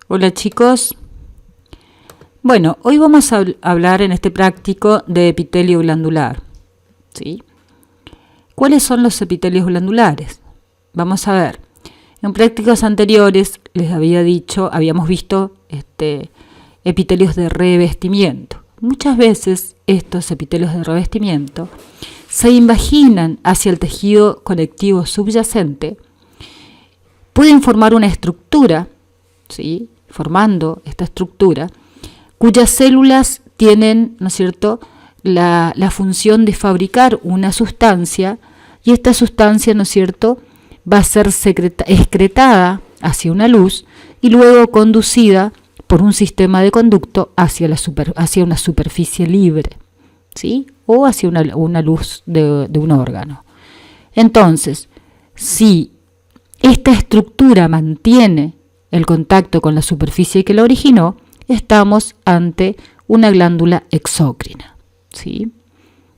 Hola chicos. Bueno, hoy vamos a hablar en este práctico de epitelio glandular. ¿Sí? ¿Cuáles son los epitelios glandulares? Vamos a ver. En prácticas anteriores les había dicho, habíamos visto epitelios de revestimiento. Muchas veces estos epitelios de revestimiento se invaginan hacia el tejido conectivo subyacente, pueden formar una estructura, ¿sí? Formando esta estructura, cuyas células tienen, ¿no es cierto?, la función de fabricar una sustancia, y esta sustancia, ¿no es cierto?, va a ser excretada hacia una luz y luego conducida por un sistema de conducto hacia una superficie libre, ¿sí?, o hacia una luz de un órgano. Entonces, si esta estructura mantiene el contacto con la superficie que la originó, estamos ante una glándula exócrina, ¿sí?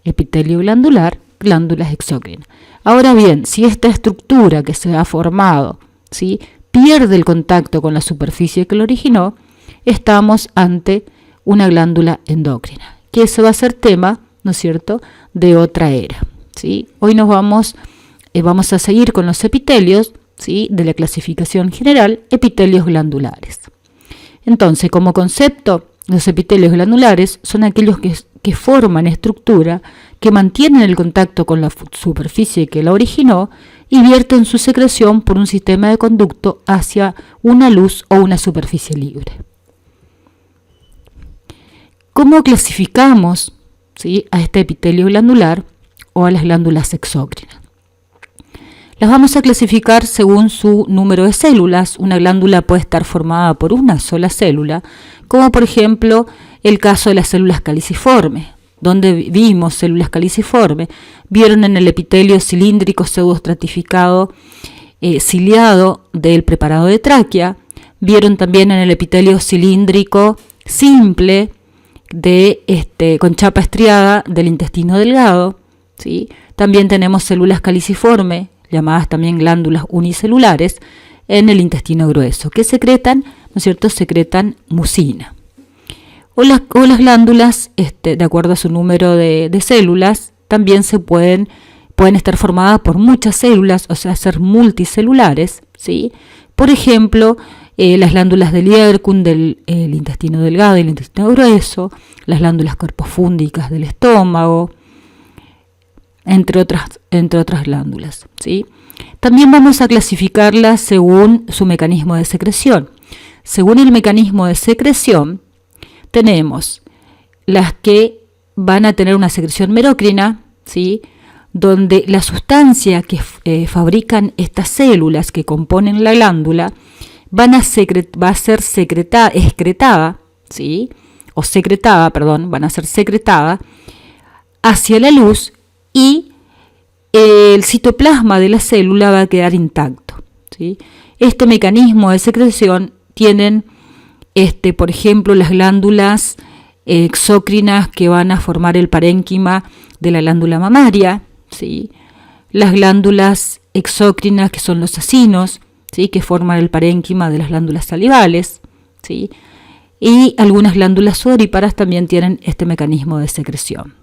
Epitelio glandular, glándulas exócrinas. Ahora bien, si esta estructura que se ha formado, ¿sí?, pierde el contacto con la superficie que la originó, estamos ante una glándula endocrina, que ese va a ser tema, ¿no es cierto?, de otra era, ¿sí? Hoy vamos a seguir con los epitelios, ¿sí?, de la clasificación general, epitelios glandulares. Entonces, como concepto, los epitelios glandulares son aquellos que forman estructura, que mantienen el contacto con la superficie que la originó y vierten su secreción por un sistema de conducto hacia una luz o una superficie libre. ¿Cómo clasificamos, ¿sí?, a este epitelio glandular o a las glándulas exócrinas? Las vamos a clasificar según su número de células. Una glándula puede estar formada por una sola célula, como por ejemplo el caso de las células caliciformes, donde vimos células caliciformes, vieron en el epitelio cilíndrico pseudoestratificado ciliado del preparado de tráquea, vieron también en el epitelio cilíndrico simple con chapa estriada del intestino delgado, ¿sí? También tenemos células caliciformes, llamadas también glándulas unicelulares, en el intestino grueso, que secretan, ¿no es cierto?, secretan mucina. O las glándulas, de acuerdo a su número de células, también pueden estar formadas por muchas células, o sea, ser multicelulares, ¿sí? Por ejemplo, las glándulas del Yerkun, del intestino delgado y el intestino grueso, las glándulas corpofúndicas del estómago, entre otras glándulas, ¿sí? También vamos a clasificarlas según su mecanismo de secreción. Según el mecanismo de secreción, tenemos las que van a tener una secreción merocrina, ¿sí?, donde la sustancia que fabrican estas células que componen la glándula va a ser excretada, ¿sí?, o secretada, perdón, van a ser secretada hacia la luz, y el citoplasma de la célula va a quedar intacto, ¿sí? Este mecanismo de secreción tienen, por ejemplo, las glándulas exócrinas que van a formar el parénquima de la glándula mamaria, ¿sí? Las glándulas exócrinas que son los acinos, ¿sí?, que forman el parénquima de las glándulas salivales, ¿sí? Y algunas glándulas sudoríparas también tienen este mecanismo de secreción.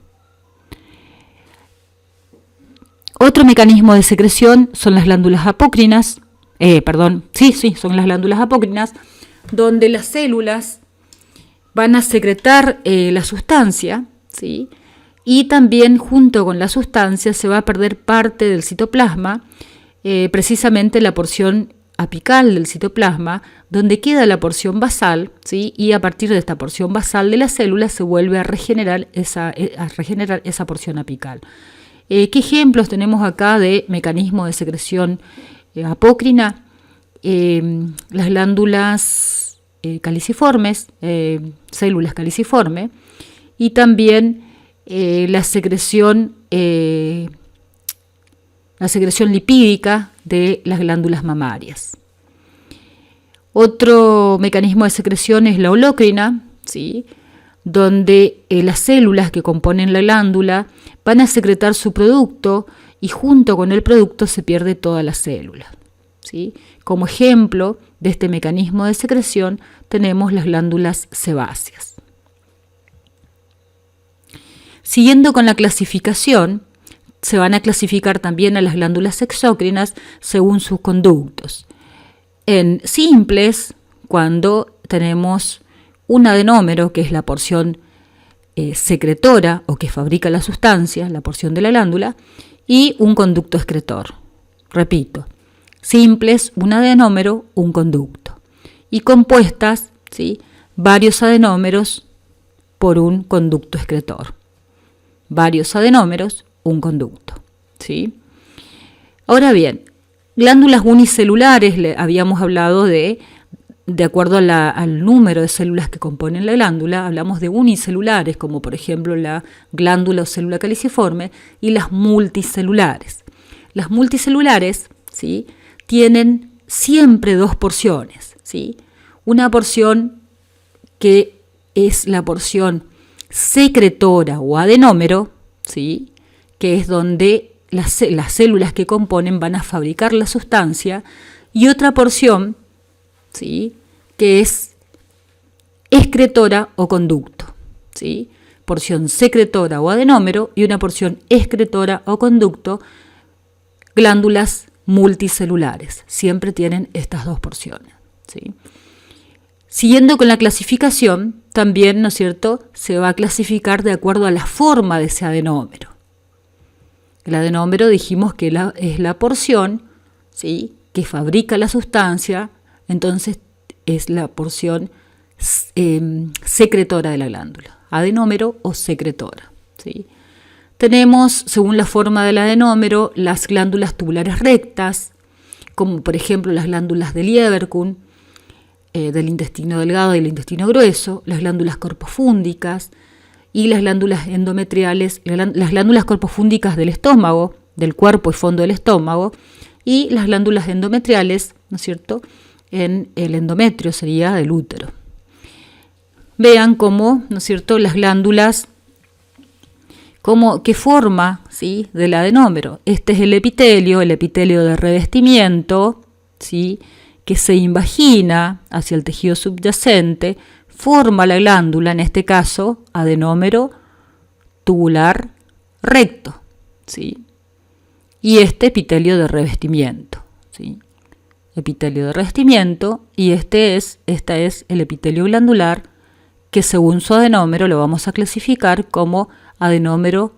Otro mecanismo de secreción son las glándulas apócrinas, son las glándulas apócrinas, donde las células van a secretar la sustancia, ¿sí?, y también junto con la sustancia se va a perder parte del citoplasma, precisamente la porción apical del citoplasma, donde queda la porción basal, ¿sí?, y a partir de esta porción basal de la célula se vuelve a regenerar esa porción apical. ¿Qué ejemplos tenemos acá de mecanismo de secreción apócrina? Las glándulas caliciformes, células caliciformes, y también la secreción lipídica de las glándulas mamarias. Otro mecanismo de secreción es la holocrina, ¿sí?, donde las células que componen la glándula van a secretar su producto y junto con el producto se pierde toda la célula, ¿sí? Como ejemplo de este mecanismo de secreción tenemos las glándulas sebáceas. Siguiendo con la clasificación, se van a clasificar también a las glándulas exócrinas según sus conductos. En simples, cuando tenemos un adenómero, que es la porción secretora o que fabrica la sustancia, la porción de la glándula, y un conducto excretor. Repito, simples, un adenómero, un conducto. Y compuestas, ¿sí?, varios adenómeros por un conducto excretor. Varios adenómeros, un conducto, ¿sí? Ahora bien, glándulas unicelulares, habíamos hablado de acuerdo al número de células que componen la glándula, hablamos de unicelulares, como por ejemplo la glándula o célula caliciforme, y las multicelulares. Las multicelulares, ¿sí?, tienen siempre dos porciones, ¿sí? Una porción que es la porción secretora o adenómero, ¿sí?, que es donde las células que componen van a fabricar la sustancia, y otra porción, ¿sí?, que es excretora o conducto, ¿sí? Porción secretora o adenómero y una porción excretora o conducto, glándulas multicelulares. Siempre tienen estas dos porciones, ¿sí? Siguiendo con la clasificación, también, ¿no es cierto?, se va a clasificar de acuerdo a la forma de ese adenómero. El adenómero dijimos que es la porción, ¿sí?, que fabrica la sustancia, entonces es la porción secretora de la glándula, adenómero o secretora, ¿sí? Tenemos, según la forma del adenómero, las glándulas tubulares rectas, como por ejemplo las glándulas de Lieberkühn, del intestino delgado y del intestino grueso, las glándulas corpofúndicas y las glándulas endometriales, las glándulas corpofúndicas del estómago, del cuerpo y fondo del estómago, y las glándulas endometriales, ¿no es cierto?, en el endometrio, sería del útero. Vean cómo, ¿no es cierto?, las glándulas, qué forma, ¿sí?, del adenómero. Este es el epitelio de revestimiento, ¿sí?, que se invagina hacia el tejido subyacente, forma la glándula, en este caso, adenómero tubular recto, ¿sí?, y este epitelio de revestimiento, ¿sí?, epitelio de revestimiento, y esta es el epitelio glandular, que según su adenómero lo vamos a clasificar como adenómero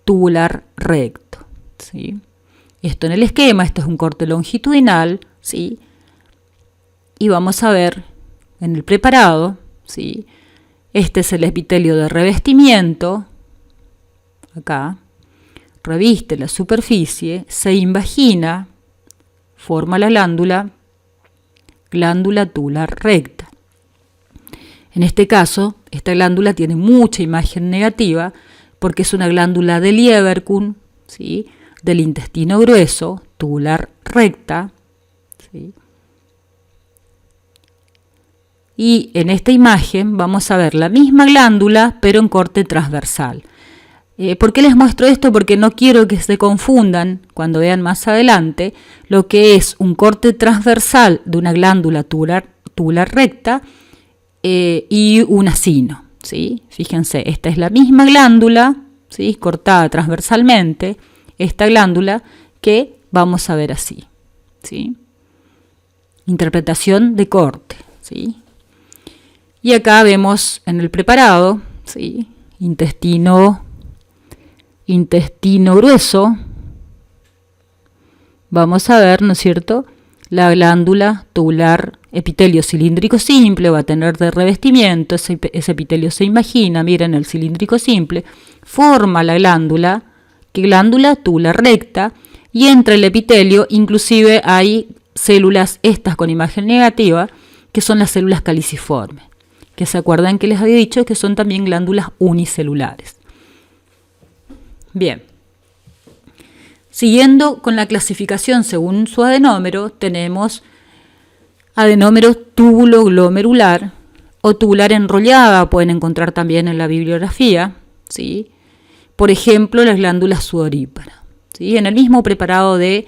tubular recto, ¿sí? Esto en el esquema, esto es un corte longitudinal, ¿sí?, y vamos a ver en el preparado, ¿sí?, este es el epitelio de revestimiento, acá, reviste la superficie, se invagina, forma la glándula tubular recta. En este caso, esta glándula tiene mucha imagen negativa porque es una glándula de Lieberkühn, ¿sí?, del intestino grueso, tubular recta, ¿sí?, y en esta imagen vamos a ver la misma glándula pero en corte transversal. ¿Por qué les muestro esto? Porque no quiero que se confundan cuando vean más adelante lo que es un corte transversal de una glándula tubular recta y un acino, ¿sí? Fíjense, esta es la misma glándula, ¿sí?, cortada transversalmente, esta glándula que vamos a ver así, ¿sí? Interpretación de corte, ¿sí? Y acá vemos en el preparado, ¿sí?, intestino grueso, vamos a ver, ¿no es cierto?, la glándula tubular, epitelio cilíndrico simple, va a tener de revestimiento, ese epitelio se imagina, miren el cilíndrico simple, forma la glándula tubular recta, y entre el epitelio inclusive hay células, estas con imagen negativa, que son las células caliciformes, que se acuerdan que les había dicho que son también glándulas unicelulares. Bien, siguiendo con la clasificación según su adenómero, tenemos adenómero túbulo-glomerular o tubular enrollada, pueden encontrar también en la bibliografía, ¿sí? Por ejemplo, las glándulas sudoríparas, ¿sí? En el mismo preparado de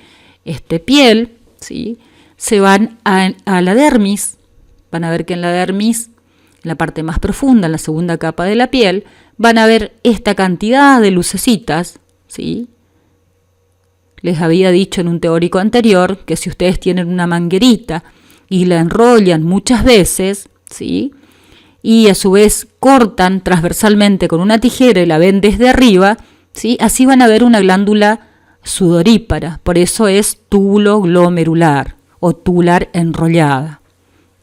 piel, ¿sí? Se van a la dermis. Van a ver que en la dermis, en la parte más profunda, en la segunda capa de la piel, van a ver esta cantidad de lucecitas, ¿sí? Les había dicho en un teórico anterior que si ustedes tienen una manguerita y la enrollan muchas veces, ¿sí? Y a su vez cortan transversalmente con una tijera y la ven desde arriba, ¿sí? Así van a ver una glándula sudorípara. Por eso es túbulo glomerular o tubular enrollada.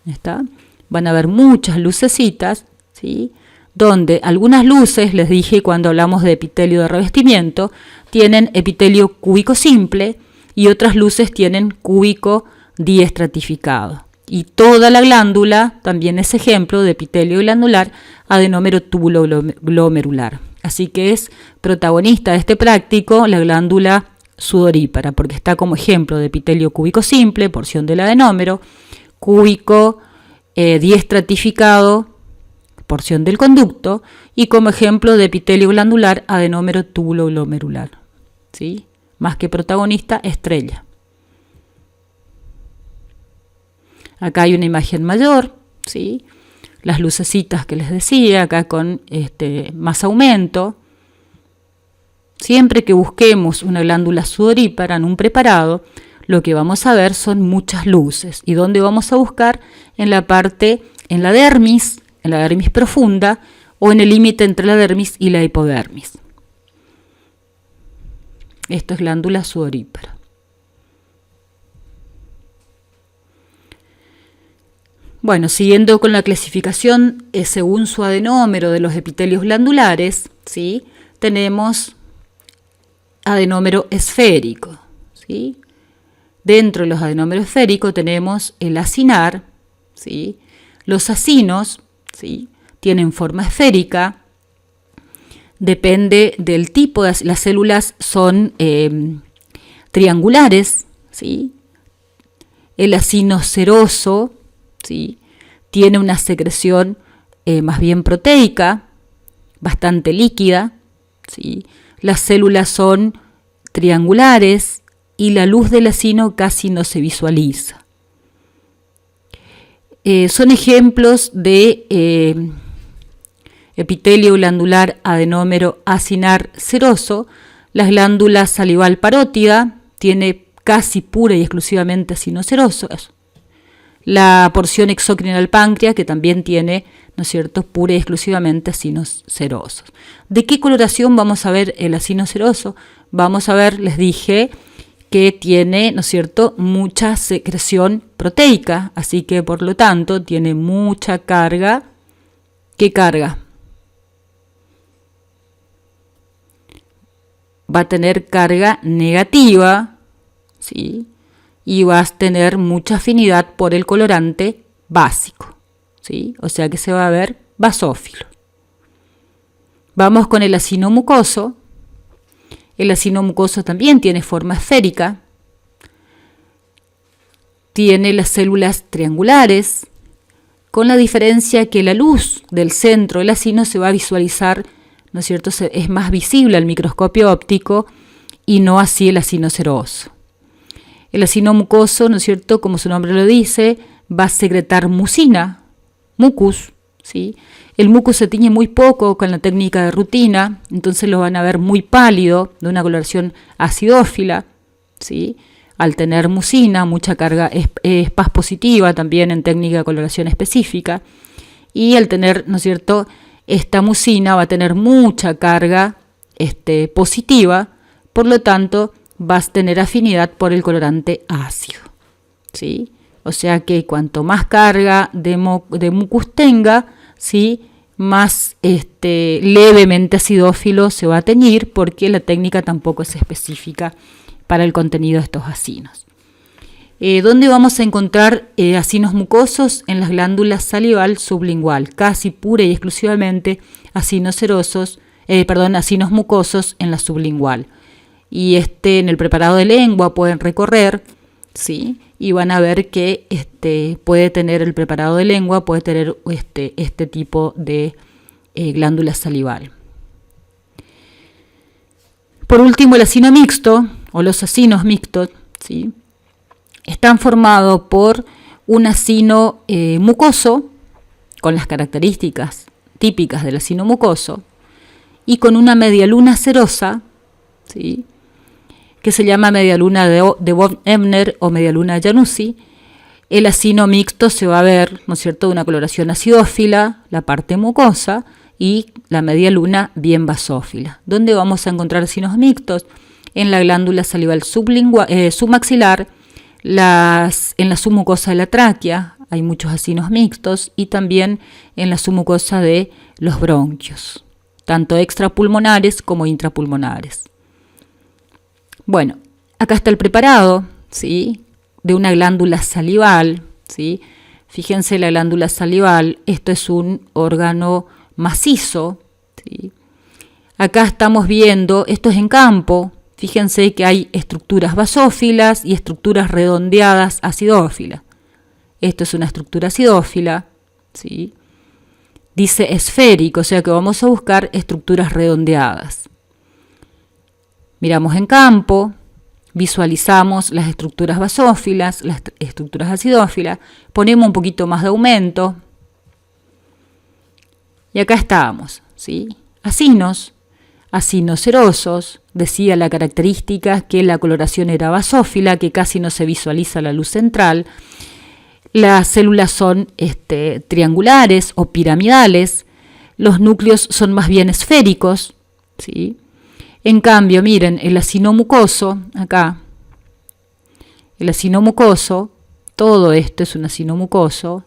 ¿Está? Van a ver muchas lucecitas, ¿sí? Donde algunas luces, les dije cuando hablamos de epitelio de revestimiento, tienen epitelio cúbico simple y otras luces tienen cúbico diestratificado. Y toda la glándula también es ejemplo de epitelio glandular adenómero túbulo glomerular. Así que es protagonista de este práctico la glándula sudorípara, porque está como ejemplo de epitelio cúbico simple, porción del adenómero, cúbico diestratificado, porción del conducto, y como ejemplo de epitelio glandular adenómero túbulo glomerular. ¿Sí? Más que protagonista, estrella. Acá hay una imagen mayor, ¿sí? Las lucecitas que les decía, acá con más aumento. Siempre que busquemos una glándula sudorípara en un preparado, lo que vamos a ver son muchas luces. ¿Y dónde vamos a buscar? En la dermis profunda o en el límite entre la dermis y la hipodermis. Esto es glándula sudorípara. Bueno, siguiendo con la clasificación según su adenómero de los epitelios glandulares, ¿sí? Tenemos adenómero esférico, ¿sí? Dentro de los adenómeros esféricos tenemos el acinar, ¿sí? Los acinos, ¿sí? Tienen forma esférica, depende del tipo, las células son triangulares, ¿sí? El acino seroso, ¿sí? Tiene una secreción más bien proteica, bastante líquida, ¿sí? Las células son triangulares y la luz del acino casi no se visualiza. Son ejemplos de epitelio glandular adenómero acinar seroso. La glándula salival parótida tiene casi pura y exclusivamente acino seroso. La porción exócrina del páncreas, que también tiene, ¿no es cierto?, pura y exclusivamente acinos serosos. ¿De qué coloración vamos a ver el acino seroso? Vamos a ver, les dije, que tiene, ¿no es cierto?, mucha secreción proteica, así que por lo tanto tiene mucha carga. ¿Qué carga? Va a tener carga negativa, ¿sí? Y vas a tener mucha afinidad por el colorante básico, ¿sí? O sea que se va a ver basófilo. Vamos con el acino mucoso. El acino mucoso también tiene forma esférica. Tiene las células triangulares, con la diferencia que la luz del centro del acino se va a visualizar, ¿no es cierto? Es más visible al microscopio óptico y no así el acino seroso. El acino mucoso, ¿no es cierto?, como su nombre lo dice, va a secretar mucina, mucus, ¿sí? El mucus se tiñe muy poco con la técnica de rutina, entonces lo van a ver muy pálido, de una coloración acidófila, ¿sí? Al tener mucina, mucha carga es paz positiva también en técnica de coloración específica, y al tener, ¿no es cierto?, esta mucina va a tener mucha carga positiva, por lo tanto, vas a tener afinidad por el colorante ácido, ¿sí? O sea que cuanto más carga de mucus tenga, ¿sí?, más levemente acidófilo se va a teñir, porque la técnica tampoco es específica para el contenido de estos acinos. ¿Dónde vamos a encontrar acinos mucosos? En las glándulas salival sublingual, casi pura y exclusivamente acinos acinos mucosos en la sublingual. Y en el preparado de lengua pueden recorrer, ¿sí? Y van a ver que puede tener el preparado de lengua, puede tener este tipo de glándula salival. Por último, el acino mixto o los acinos mixtos, ¿sí? están formados por un acino mucoso, con las características típicas del acino mucoso, y con una medialuna serosa, ¿sí?, que se llama medialuna de von Ebner o medialuna de Januzzi. El acino mixto se va a ver, ¿no es cierto?, de una coloración acidófila, la parte mucosa, y la medialuna bien basófila. ¿Dónde vamos a encontrar acinos mixtos? En la glándula salival submaxilar, en la submucosa de la tráquea hay muchos acinos mixtos, y también en la submucosa de los bronquios, tanto extrapulmonares como intrapulmonares. Bueno, acá está el preparado, ¿sí?, de una glándula salival, ¿sí? Fíjense la glándula salival, esto es un órgano macizo, ¿sí? Acá estamos viendo, esto es en campo, fíjense que hay estructuras basófilas y estructuras redondeadas acidófilas. Esto es una estructura acidófila, ¿sí? Dice esférico, o sea que vamos a buscar estructuras redondeadas. Miramos en campo, visualizamos las estructuras basófilas, las estructuras acidófilas, ponemos un poquito más de aumento y acá estamos, ¿sí? Acinos serosos, decía la característica que la coloración era basófila, que casi no se visualiza la luz central. Las células son triangulares o piramidales, los núcleos son más bien esféricos, ¿sí? En cambio, miren, el acino mucoso, acá, el acino mucoso, todo esto es un acino mucoso.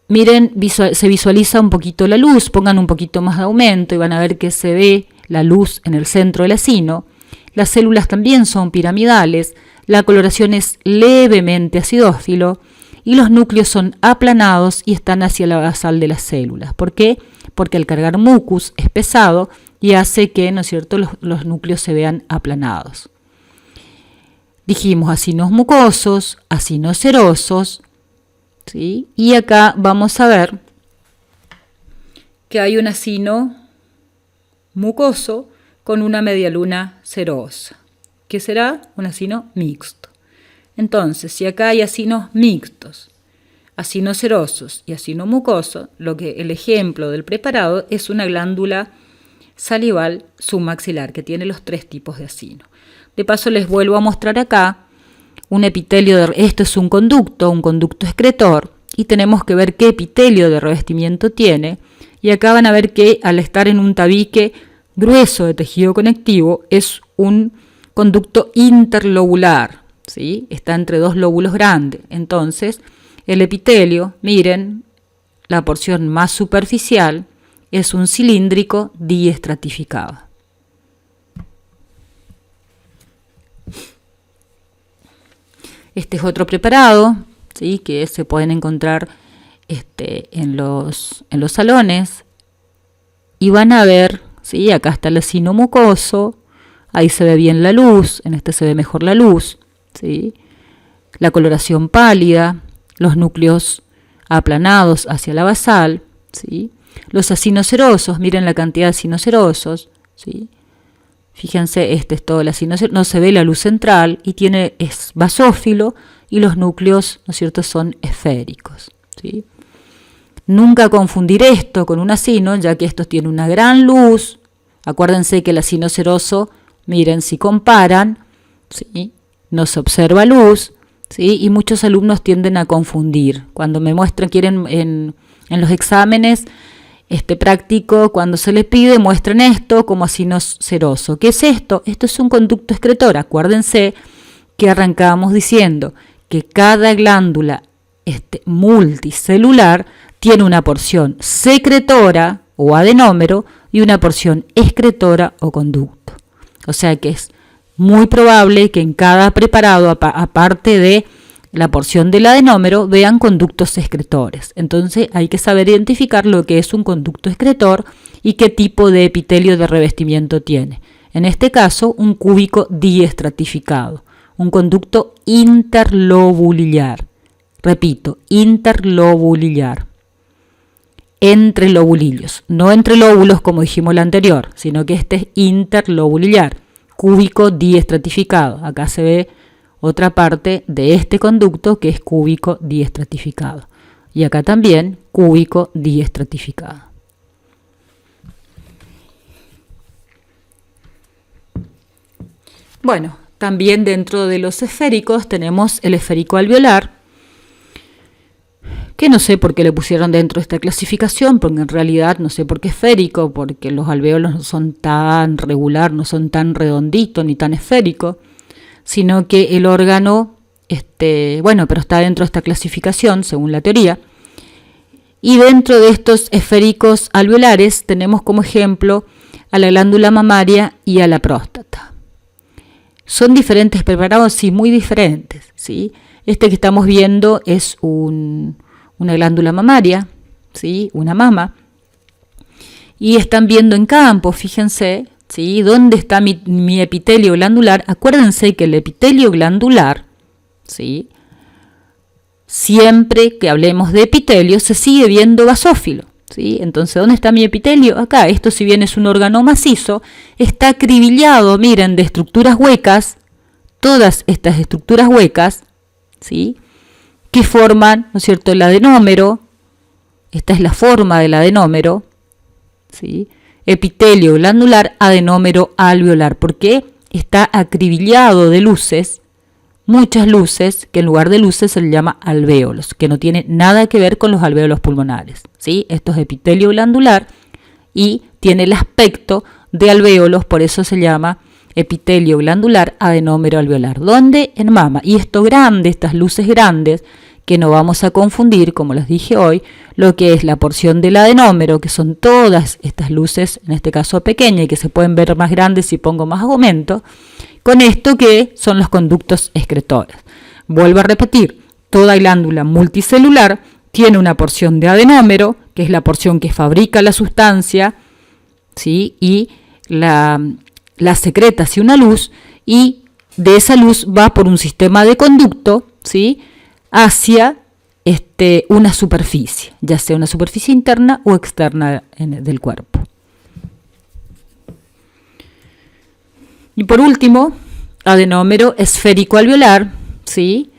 Miren, se visualiza un poquito la luz, pongan un poquito más de aumento y van a ver que se ve la luz en el centro del acino. Las células también son piramidales, la coloración es levemente acidófilo y los núcleos son aplanados y están hacia la basal de las células. ¿Por qué? Porque al cargar mucus es pesado y hace que, ¿no es cierto?, los núcleos se vean aplanados. Dijimos acinos mucosos, acinos serosos, ¿sí? Y acá vamos a ver que hay un acino mucoso con una medialuna serosa, que será un acino mixto. Entonces, si acá hay acinos mixtos, acinos serosos y acino mucoso, el ejemplo del preparado es una glándula salival submaxilar que tiene los 3 tipos de acino. De paso les vuelvo a mostrar acá un epitelio, esto es un conducto excretor, y tenemos que ver qué epitelio de revestimiento tiene, y acá van a ver que al estar en un tabique grueso de tejido conectivo es un conducto interlobular, ¿sí? Está entre 2 lóbulos grandes. Entonces, el epitelio, miren, la porción más superficial es un cilíndrico diestratificado. Este es otro preparado, ¿sí?, que se pueden encontrar en los salones, y van a ver, ¿sí?, acá está el acino mucoso, ahí se ve bien la luz, en este se ve mejor la luz, ¿sí?, la coloración pálida, los núcleos aplanados hacia la basal, ¿sí?, los acinos serosos, miren la cantidad de acinos serosos, ¿sí?, fíjense, este es todo el acino seroso, no se ve la luz central y es basófilo y los núcleos, ¿no es cierto?, son esféricos, ¿sí? Nunca confundir esto con un acino, ya que estos tienen una gran luz. Acuérdense que el acino seroso, miren, si comparan, ¿sí?, no se observa luz, ¿sí?, y muchos alumnos tienden a confundir. Cuando me muestran, quieren en los exámenes práctico, cuando se les pide, muestren esto como acino seroso. ¿Qué es esto? Esto es un conducto excretor. Acuérdense que arrancábamos diciendo que cada glándula multicelular tiene una porción secretora o adenómero y una porción excretora o conducto. O sea que es muy probable que en cada preparado, aparte de la porción del adenómero, vean conductos excretores. Entonces hay que saber identificar lo que es un conducto excretor y qué tipo de epitelio de revestimiento tiene. En este caso, un cúbico diestratificado, un conducto interlobulillar. Repito, interlobulillar. Entre lobulillos, no entre lóbulos como dijimos la anterior, sino que este es interlobulillar. cúbico diestratificado. Acá se ve otra parte de este conducto que es cúbico diestratificado. Y acá también cúbico diestratificado. Bueno, también dentro de los esféricos tenemos el esférico alveolar, que no sé por qué le pusieron dentro de esta clasificación, porque en realidad no sé por qué esférico, porque los alvéolos no son tan regular, no son tan redonditos ni tan esféricos, sino que el órgano, pero está dentro de esta clasificación, según la teoría. Y dentro de estos esféricos alveolares tenemos como ejemplo a la glándula mamaria y a la próstata. Son diferentes preparados, sí, muy diferentes, ¿sí? Este que estamos viendo es una glándula mamaria, ¿sí? Una mama. Y están viendo en campo, fíjense, ¿sí? ¿Dónde está mi epitelio glandular? Acuérdense que el epitelio glandular, ¿sí? Siempre que hablemos de epitelio se sigue viendo basófilo, ¿sí? Entonces, ¿dónde está mi epitelio? Acá. Esto, si bien es un órgano macizo, está acribillado, miren, de estructuras huecas, todas estas estructuras huecas, ¿sí? Que forman, ¿no es cierto?, el adenómero. Esta es la forma del adenómero, ¿sí? Epitelio glandular, adenómero alveolar, porque está acribillado de luces, muchas luces, que en lugar de luces se le llama alvéolos, que no tiene nada que ver con los alvéolos pulmonares, ¿sí? Esto es epitelio glandular y tiene el aspecto de alvéolos, por eso se llama epitelio glandular, adenómero alveolar. ¿Dónde? En mama. Y esto grande, estas luces grandes, que no vamos a confundir, como les dije hoy, lo que es la porción del adenómero, que son todas estas luces, en este caso pequeñas, y que se pueden ver más grandes si pongo más aumento, con esto que son los conductos excretores. Vuelvo a repetir, toda glándula multicelular tiene una porción de adenómero, que es la porción que fabrica la sustancia, ¿sí? Y la secreta hacia una luz, y de esa luz va por un sistema de conducto, ¿sí?, hacia una superficie, ya sea una superficie interna o externa del cuerpo. Y por último, adenómero esférico alveolar, ¿sí?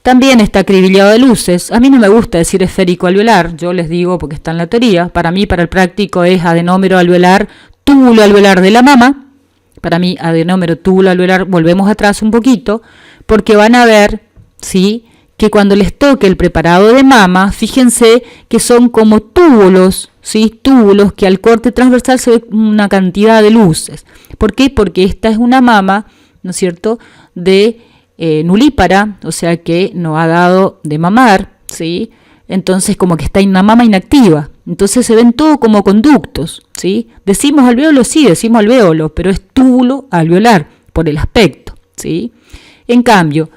También está acribillado de luces. A mí no me gusta decir esférico alveolar, yo les digo porque está en la teoría. Para mí, para el práctico, es adenómero alveolar, túbulo alveolar de la mama. Para mí, adenómero, túbulo alveolar, volvemos atrás un poquito, porque van a ver, ¿sí?, que cuando les toque el preparado de mama, fíjense que son como túbulos, ¿sí? Túbulos que al corte transversal se ve una cantidad de luces. ¿Por qué? Porque esta es una mama, ¿no es cierto?, de nulípara, o sea que no ha dado de mamar, ¿sí? Entonces como que está en una mama inactiva. Entonces se ven todo como conductos, ¿sí? ¿Decimos alvéolo? Sí, decimos alvéolo, pero es túbulo alveolar por el aspecto, ¿sí? En cambio,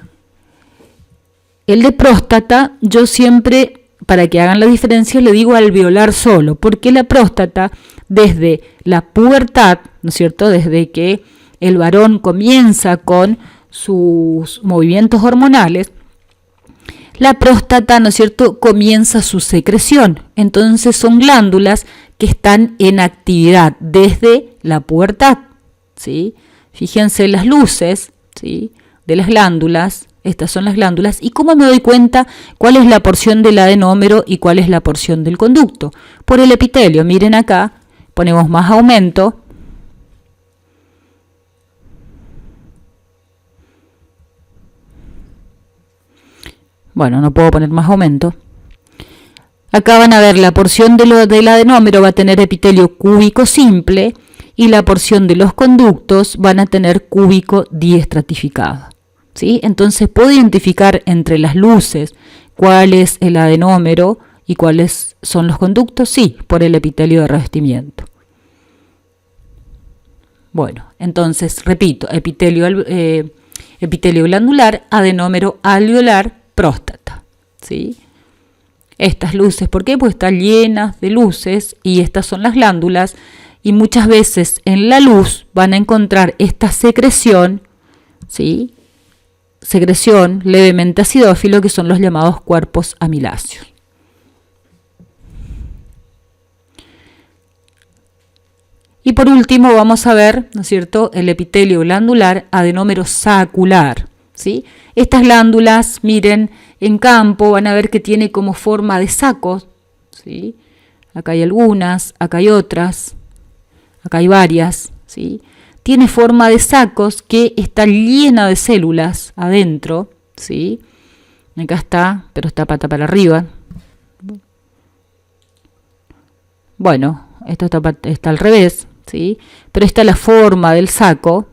el de próstata, yo siempre, para que hagan la diferencia, le digo alveolar solo, porque la próstata, desde la pubertad, ¿no es cierto?, desde que el varón comienza con sus movimientos hormonales, la próstata, ¿no es cierto?, comienza su secreción. Entonces son glándulas que están en actividad desde la pubertad, ¿sí? Fíjense las luces, ¿sí?, de las glándulas. Estas son las glándulas. ¿Y cómo me doy cuenta cuál es la porción del adenómero y cuál es la porción del conducto? Por el epitelio. Miren acá, ponemos más aumento. Bueno, no puedo poner más aumento. Acá van a ver la porción del adenómero va a tener epitelio cúbico simple y la porción de los conductos van a tener cúbico diestratificado. ¿Sí? Entonces puedo identificar entre las luces cuál es el adenómero y cuáles son los conductos, sí, por el epitelio de revestimiento. Bueno, entonces repito, epitelio glandular, adenómero alveolar, próstata, ¿sí? Estas luces, ¿por qué? Pues están llenas de luces y estas son las glándulas y muchas veces en la luz van a encontrar esta secreción, ¿sí?, secreción levemente acidófilo, que son los llamados cuerpos amiláceos. Y por último vamos a ver, ¿no es cierto?, el epitelio glandular adenómero sacular, ¿sí? Estas glándulas, miren, en campo van a ver que tiene como forma de sacos, ¿sí? Acá hay algunas, acá hay otras, acá hay varias, ¿sí? Tiene forma de sacos que está llena de células adentro, ¿sí? Acá está, pero está pata para arriba. Bueno, esto está al revés, ¿sí? Pero esta es la forma del saco.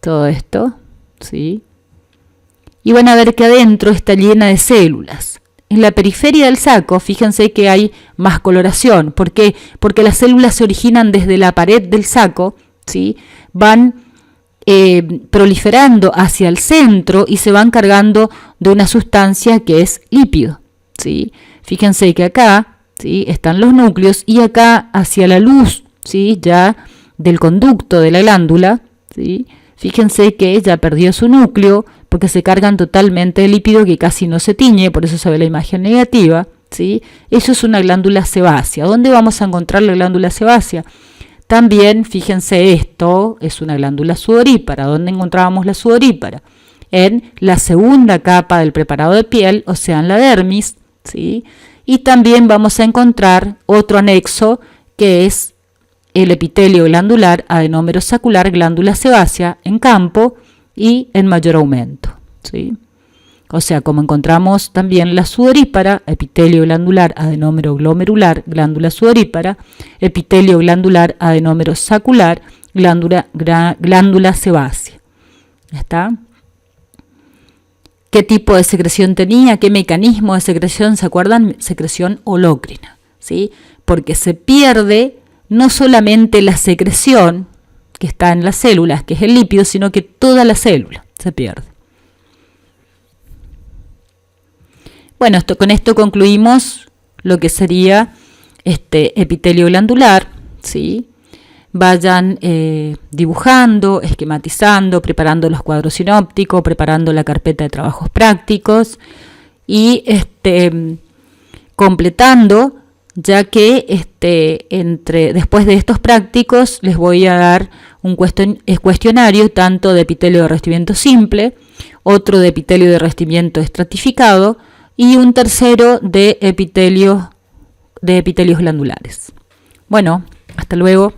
Todo esto, ¿sí? Y van a ver que adentro está llena de células. En la periferia del saco, fíjense que hay más coloración. ¿Por qué? Porque las células se originan desde la pared del saco, ¿sí? Van proliferando hacia el centro y se van cargando de una sustancia que es lípido, ¿sí? Fíjense que acá, ¿sí?, están los núcleos y acá hacia la luz, ¿sí?, ya del conducto de la glándula, ¿sí?, fíjense que ya perdió su núcleo porque se cargan totalmente de lípido que casi no se tiñe, por eso se ve la imagen negativa, ¿sí? Eso es una glándula sebácea. ¿Dónde vamos a encontrar la glándula sebácea? También, fíjense, esto es una glándula sudorípara. ¿Dónde encontrábamos la sudorípara? En la segunda capa del preparado de piel, o sea, en la dermis, ¿sí? Y también vamos a encontrar otro anexo que es el epitelio glandular adenómero sacular, glándula sebácea, en campo y en mayor aumento, ¿sí? O sea, como encontramos también la sudorípara, epitelio glandular adenómero glomerular, glándula sudorípara, epitelio glandular adenómero sacular, glándula sebácea. ¿Está? ¿Qué tipo de secreción tenía? ¿Qué mecanismo de secreción? ¿Se acuerdan? Secreción holócrina, ¿sí? Porque se pierde no solamente la secreción que está en las células, que es el lípido, sino que toda la célula se pierde. Bueno, con esto concluimos lo que sería este epitelio glandular, ¿sí? Vayan dibujando, esquematizando, preparando los cuadros sinópticos, preparando la carpeta de trabajos prácticos y completando, ya que después de estos prácticos les voy a dar un cuestionario tanto de epitelio de revestimiento simple, otro de epitelio de revestimiento estratificado y un tercero de epitelios glandulares. Bueno, hasta luego.